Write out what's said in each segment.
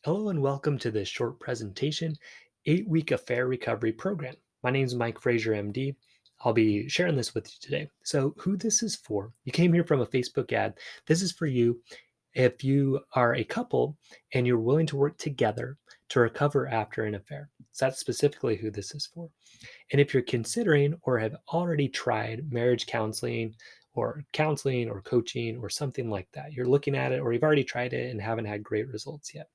Hello and welcome to this short presentation, 8-week affair recovery program. My name is Mike Frazier, MD. I'll be sharing this with you today. So, who this is for, you came here from a Facebook ad. This is for you if you are a couple and you're willing to work together to recover after an affair. So, that's specifically who this is for. And if you're considering or have already tried marriage counseling or coaching or something like that, you're looking at it or you've already tried it and haven't had great results yet.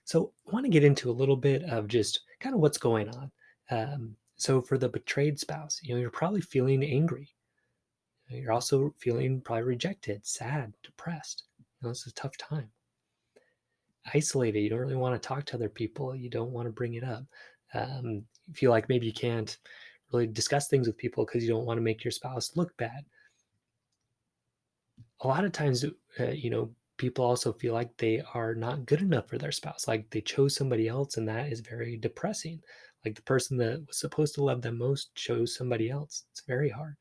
So, I want to get into a little bit of just kind of what's going on. So, for the betrayed spouse, you're probably feeling angry. You're also feeling probably rejected, sad, depressed. It's a tough time. Isolated. You don't really want to talk to other people. You don't want to bring it up. You feel like maybe you can't really discuss things with people because you don't want to make your spouse look bad. A lot of times, people also feel like they are not good enough for their spouse, like they chose somebody else, and that is very depressing. Like the person that was supposed to love them most chose somebody else. It's very hard.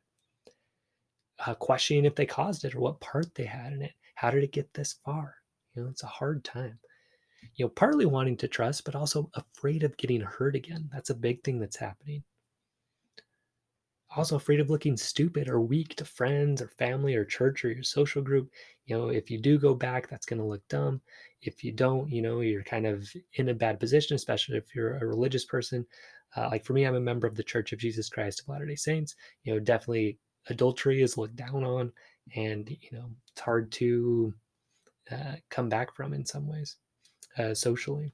Questioning if they caused it or what part they had in it. How did it get this far? It's a hard time. Partly wanting to trust, but also afraid of getting hurt again. That's a big thing that's happening. Also afraid of looking stupid or weak to friends or family or church or your social group. If you do go back, that's going to look dumb. If you don't, you're kind of in a bad position, especially if you're a religious person. Like for me, I'm a member of the Church of Jesus Christ of Latter-day Saints. Definitely adultery is looked down on, and it's hard to come back from in some ways socially.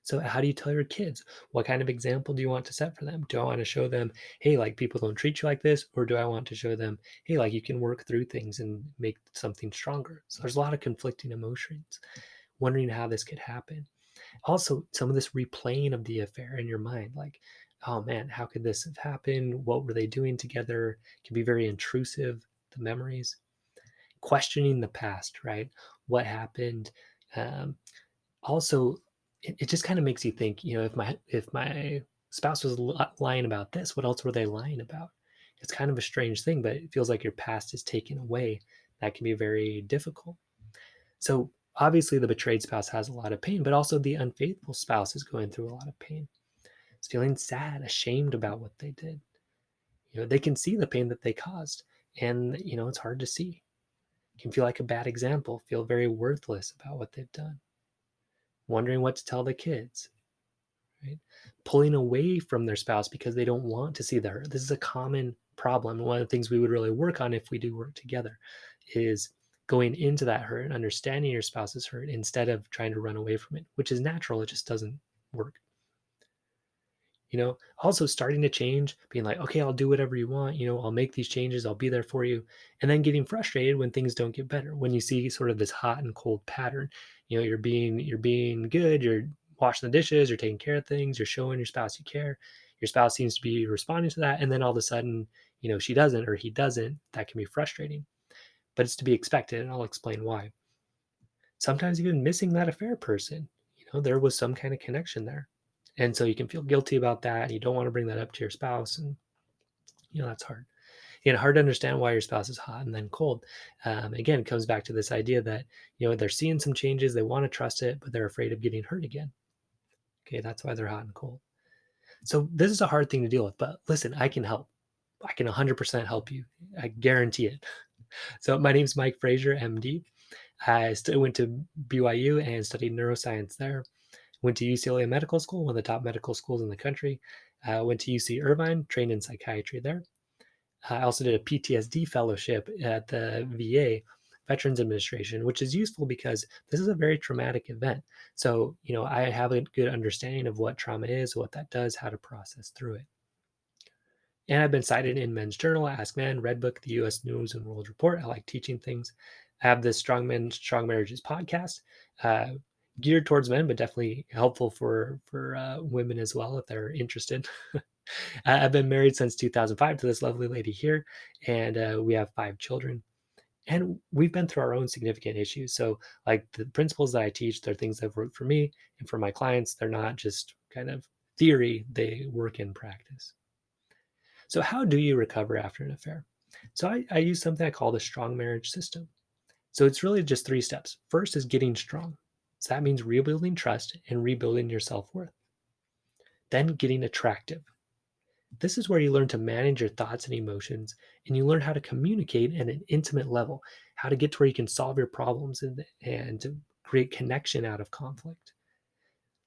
So, how do you tell your kids? What kind of example do you want to set for them? Do I want to show them, hey, like people don't treat you like this? Or do I want to show them, hey, like you can work through things and make something stronger? So, there's a lot of conflicting emotions, wondering how this could happen. Also, some of this replaying of the affair in your mind, like, oh man, how could this have happened? What were they doing together? It can be very intrusive, the memories. Questioning the past, right? What happened? Um, Also, it just kind of makes you think, if my spouse was lying about this, what else were they lying about? It's kind of a strange thing, but it feels like your past is taken away. That can be very difficult. So obviously the betrayed spouse has a lot of pain, but also the unfaithful spouse is going through a lot of pain. It's feeling sad, ashamed about what they did. They can see the pain that they caused, and it's hard to see. It can feel like a bad example, feel very worthless about what they've done, wondering what to tell the kids, right? Pulling away from their spouse because they don't want to see the hurt. This is a common problem. One of the things we would really work on if we do work together is going into that hurt and understanding your spouse's hurt instead of trying to run away from it, which is natural. It just doesn't work. Also starting to change, being like, okay, I'll do whatever you want, I'll make these changes, I'll be there for you. And then getting frustrated when things don't get better. When you see sort of this hot and cold pattern, you're being good, you're washing the dishes, you're taking care of things, you're showing your spouse you care. Your spouse seems to be responding to that. And then all of a sudden, she doesn't or he doesn't. That can be frustrating. But it's to be expected, and I'll explain why. Sometimes even missing that affair person, there was some kind of connection there. And so you can feel guilty about that. And you don't want to bring that up to your spouse. And, that's hard. Hard to understand why your spouse is hot and then cold. Again, it comes back to this idea that, they're seeing some changes. They want to trust it, but they're afraid of getting hurt again. Okay. That's why they're hot and cold. So this is a hard thing to deal with. But listen, I can help. I can 100% help you. I guarantee it. So my name's Mike Frazier, MD. I went to BYU and studied neuroscience there. Went to UCLA Medical School, one of the top medical schools in the country. Went to UC Irvine, trained in psychiatry there. I also did a PTSD fellowship at the VA, Veterans Administration, which is useful because this is a very traumatic event. So, I have a good understanding of what trauma is, what that does, how to process through it. And I've been cited in Men's Journal, Ask Men, Redbook, the US News and World Report. I like teaching things. I have this Strong Men, Strong Marriages podcast, uh, geared towards men, but definitely helpful for women as well if they're interested. I've been married since 2005 to this lovely lady here, and we have 5 children. And we've been through our own significant issues. So, like the principles that I teach, they're things that have worked for me and for my clients. They're not just kind of theory; they work in practice. So, how do you recover after an affair? So, I use something I call the strong marriage system. So it's really just 3 steps. First is getting strong. So that means rebuilding trust and rebuilding your self-worth. Then getting attractive. This is where you learn to manage your thoughts and emotions, and you learn how to communicate at an intimate level, how to get to where you can solve your problems and to create connection out of conflict.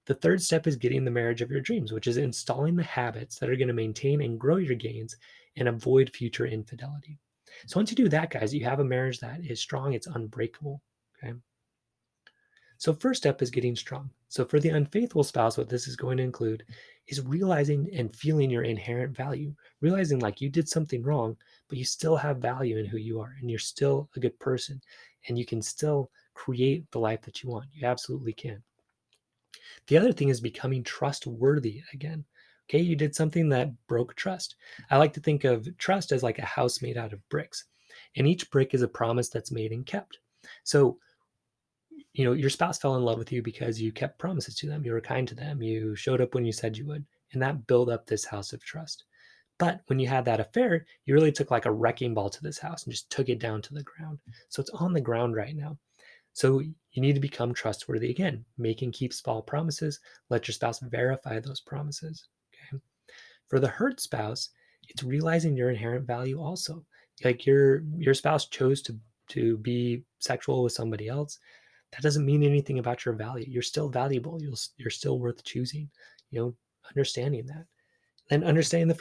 The third step is getting the marriage of your dreams, which is installing the habits that are going to maintain and grow your gains and avoid future infidelity. So once you do that, guys, you have a marriage that is strong, it's unbreakable. Okay. So first step is getting strong. So for the unfaithful spouse, what this is going to include is realizing and feeling your inherent value, realizing like you did something wrong, but you still have value in who you are and you're still a good person and you can still create the life that you want. You absolutely can. The other thing is becoming trustworthy again. Okay, you did something that broke trust. I like to think of trust as like a house made out of bricks, and each brick is a promise that's made and kept. So, your spouse fell in love with you because you kept promises to them, you were kind to them, you showed up when you said you would, and that built up this house of trust. But when you had that affair, you really took like a wrecking ball to this house and just took it down to the ground. So it's on the ground right now. So you need to become trustworthy again. Make and keep small promises. Let your spouse verify those promises. Okay. For the hurt spouse, it's realizing your inherent value also. Like your spouse chose to be sexual with somebody else. That doesn't mean anything about your value. You're still valuable. You're still worth choosing. Understanding that. Then understanding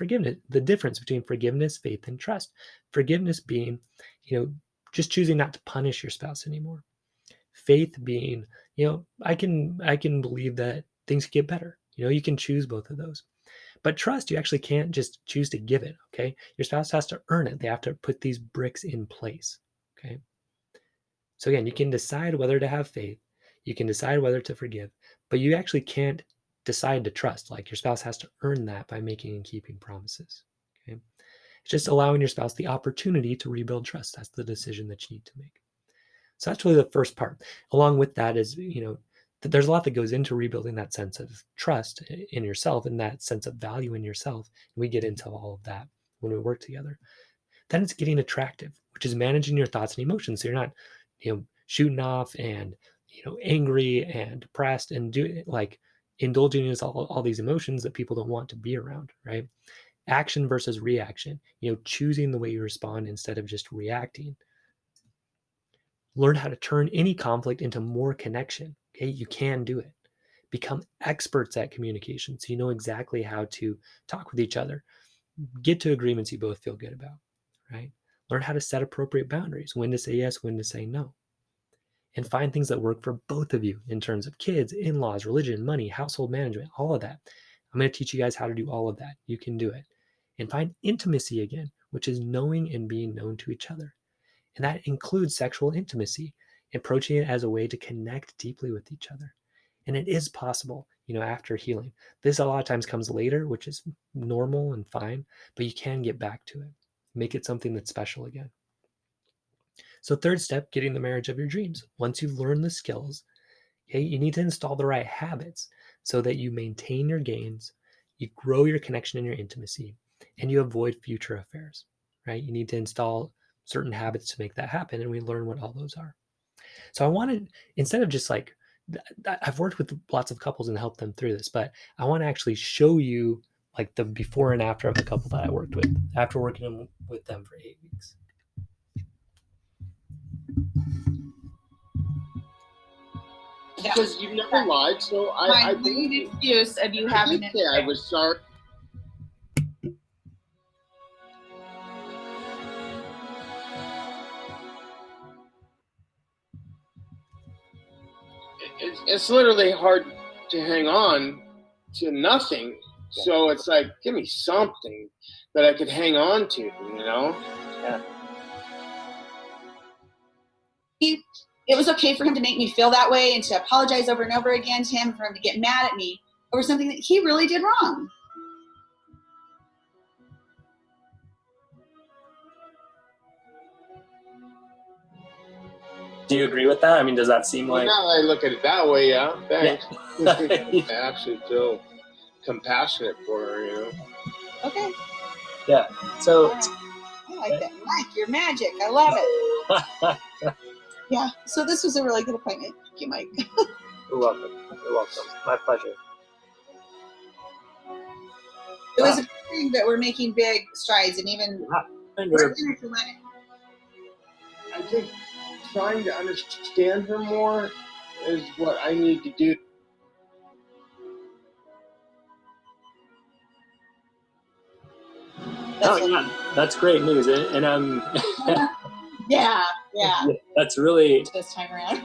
the difference between forgiveness, faith, and trust. Forgiveness being, just choosing not to punish your spouse anymore. Faith being, I can believe that things get better. You can choose both of those. But trust, you actually can't just choose to give it. Okay. Your spouse has to earn it. They have to put these bricks in place. Okay. So again, you can decide whether to have faith. You can decide whether to forgive, but you actually can't decide to trust. Like your spouse has to earn that by making and keeping promises. Okay. It's just allowing your spouse the opportunity to rebuild trust. That's the decision that you need to make. So that's really the first part. Along with that is, there's a lot that goes into rebuilding that sense of trust in yourself and that sense of value in yourself. And we get into all of that when we work together. Then it's getting attractive, which is managing your thoughts and emotions. So you're not, shooting off and, angry and depressed and indulging in all these emotions that people don't want to be around, right? Action versus reaction, choosing the way you respond instead of just reacting. Learn how to turn any conflict into more connection. Okay, you can do it. Become experts at communication so you know exactly how to talk with each other. Get to agreements you both feel good about, right? Learn how to set appropriate boundaries, when to say yes, when to say no. And find things that work for both of you in terms of kids, in-laws, religion, money, household management, all of that. I'm going to teach you guys how to do all of that. You can do it. And find intimacy again, which is knowing and being known to each other. And that includes sexual intimacy, approaching it as a way to connect deeply with each other. And it is possible, after healing. This a lot of times comes later, which is normal and fine, but you can get back to it. Make it something that's special again. So, third step, getting the marriage of your dreams. Once you've learned the skills, okay, you need to install the right habits so that you maintain your gains, you grow your connection and your intimacy, and you avoid future affairs, right? You need to install certain habits to make that happen, and we learn what all those are. So I wanted, instead of just like, I've worked with lots of couples and helped them through this, but I want to actually show you like the before and after of the couple that I worked with after working with them for 8 weeks. Because you've never lied, so I believe the excuse of you having it. I was sorry. It's literally hard to hang on to nothing. So it's like, give me something that I could hang on to, Yeah. It was okay for him to make me feel that way and to apologize over and over again to him, for him to get mad at me over something that he really did wrong. Do you agree with that? I mean, does that seem like... Now I look at it that way, yeah. Thanks. Yeah. I actually feel compassionate for her, Okay. Yeah. So I like that. Mike, you're magic. I love it. Yeah. So this was a really good appointment. Thank you, Mike. You're welcome. You're welcome. My pleasure. It was a good thing that we're making big strides, and even And we're we're in it to win it. I think trying to understand her more is what I need to do. that's great news, and I'm Yeah. that's really This time around.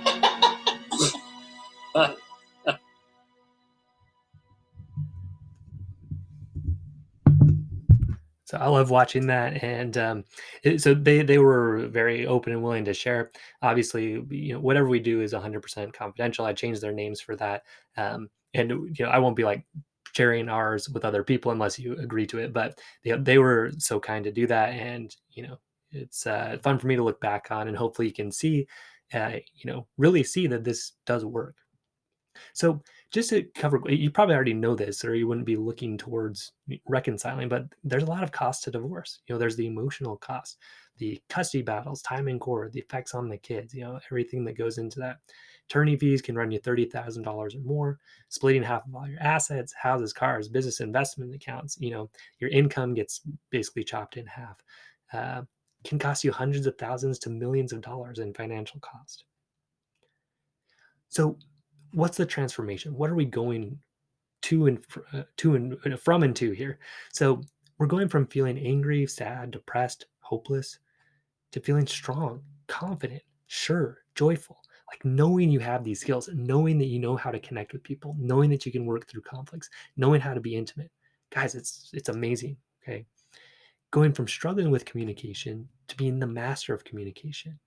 So I love watching that, and so they were very open and willing to share. Obviously, whatever we do is 100% confidential. I changed their names for that, and I won't be like sharing ours with other people unless you agree to it. But they were so kind to do that, and it's fun for me to look back on, and hopefully you can see, really see that this does work. So just to cover, you probably already know this, or you wouldn't be looking towards reconciling. But there's a lot of cost to divorce. There's the emotional cost, the custody battles, time in court, the effects on the kids. Everything that goes into that. Attorney fees can run you $30,000 or more. Splitting half of all your assets, houses, cars, business investment accounts. Your income gets basically chopped in half. Can cost you hundreds of thousands to millions of dollars in financial cost. So what's the transformation? What are we going from and to here? So we're going from feeling angry, sad, depressed, hopeless to feeling strong, confident, sure, joyful, like knowing you have these skills, knowing that you know how to connect with people, knowing that you can work through conflicts, knowing how to be intimate. Guys, it's amazing. Okay. Going from struggling with communication to being the master of communication,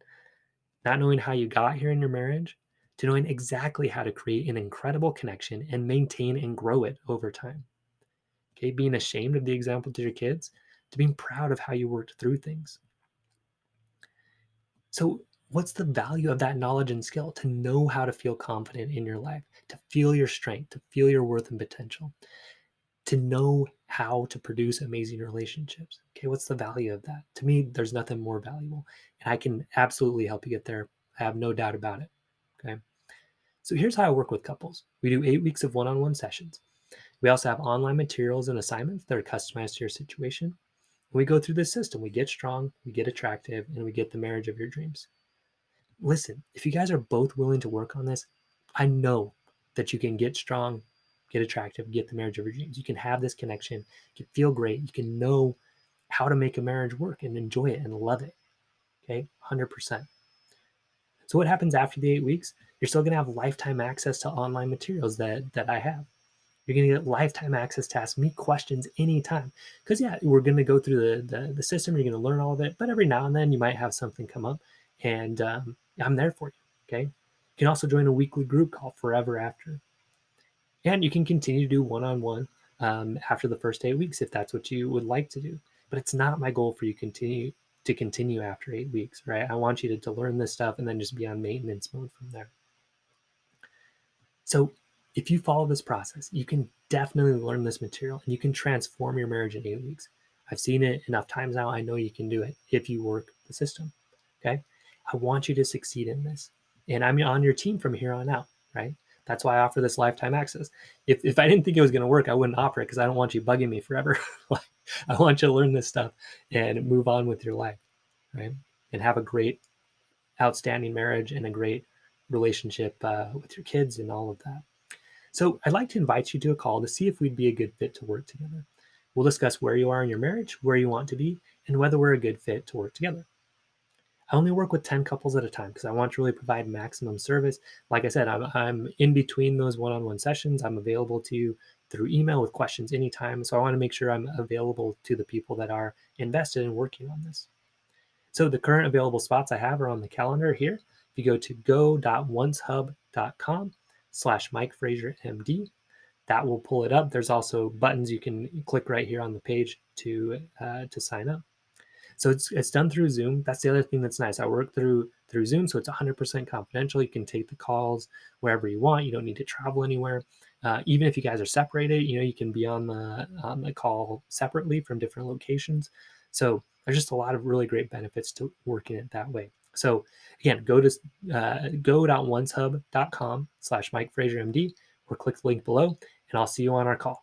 not knowing how you got here in your marriage, to knowing exactly how to create an incredible connection and maintain and grow it over time. Okay, being ashamed of the example to your kids, to being proud of how you worked through things. So, what's the value of that knowledge and skill to know how to feel confident in your life, to feel your strength, to feel your worth and potential, to know how to produce amazing relationships? Okay, what's the value of that? To me, there's nothing more valuable, and I can absolutely help you get there. I have no doubt about it. Okay. So here's how I work with couples. We do 8 weeks of one-on-one sessions. We also have online materials and assignments that are customized to your situation. We go through this system. We get strong, we get attractive, and we get the marriage of your dreams. Listen, if you guys are both willing to work on this, I know that you can get strong, get attractive, get the marriage of your dreams. You can have this connection, you can feel great, you can know how to make a marriage work and enjoy it and love it. Okay, 100%. So what happens after the 8 weeks? You're still going to have lifetime access to online materials that I have. You're going to get lifetime access to ask me questions anytime. Because yeah, we're going to go through the system. You're going to learn all of it, but every now and then you might have something come up, and I'm there for you. Okay. You can also join a weekly group called Forever After, and you can continue to do one-on-one after the first 8 weeks if that's what you would like to do. But it's not my goal for you to continue after 8 weeks, right? I want you to learn this stuff and then just be on maintenance mode from there. So if you follow this process, you can definitely learn this material and you can transform your marriage in 8 weeks. I've seen it enough times now. I know you can do it if you work the system. Okay. I want you to succeed in this. And I'm on your team from here on out, right? That's why I offer this lifetime access. If I didn't think it was going to work, I wouldn't offer it because I don't want you bugging me forever. I want you to learn this stuff and move on with your life, right? And have a great, outstanding marriage and a great relationship with your kids and all of that. So I'd like to invite you to a call to see if we'd be a good fit to work together. We'll discuss where you are in your marriage, where you want to be, and whether we're a good fit to work together. I only work with 10 couples at a time because I want to really provide maximum service. Like I said, I'm in between those one-on-one sessions. I'm available to you through email with questions anytime. So I want to make sure I'm available to the people that are invested in working on this. So the current available spots I have are on the calendar here. If you go to go.oncehub.com/Mike Frazier MD, that will pull it up. There's also buttons you can click right here on the page to sign up. So it's done through Zoom. That's the other thing that's nice. I work through Zoom, so it's 100% confidential. You can take the calls wherever you want. You don't need to travel anywhere. Even if you guys are separated, you can be on the call separately from different locations. So there's just a lot of really great benefits to working it that way. So again, go to go.oneshub.com/Mike Frazier MD or click the link below, and I'll see you on our call.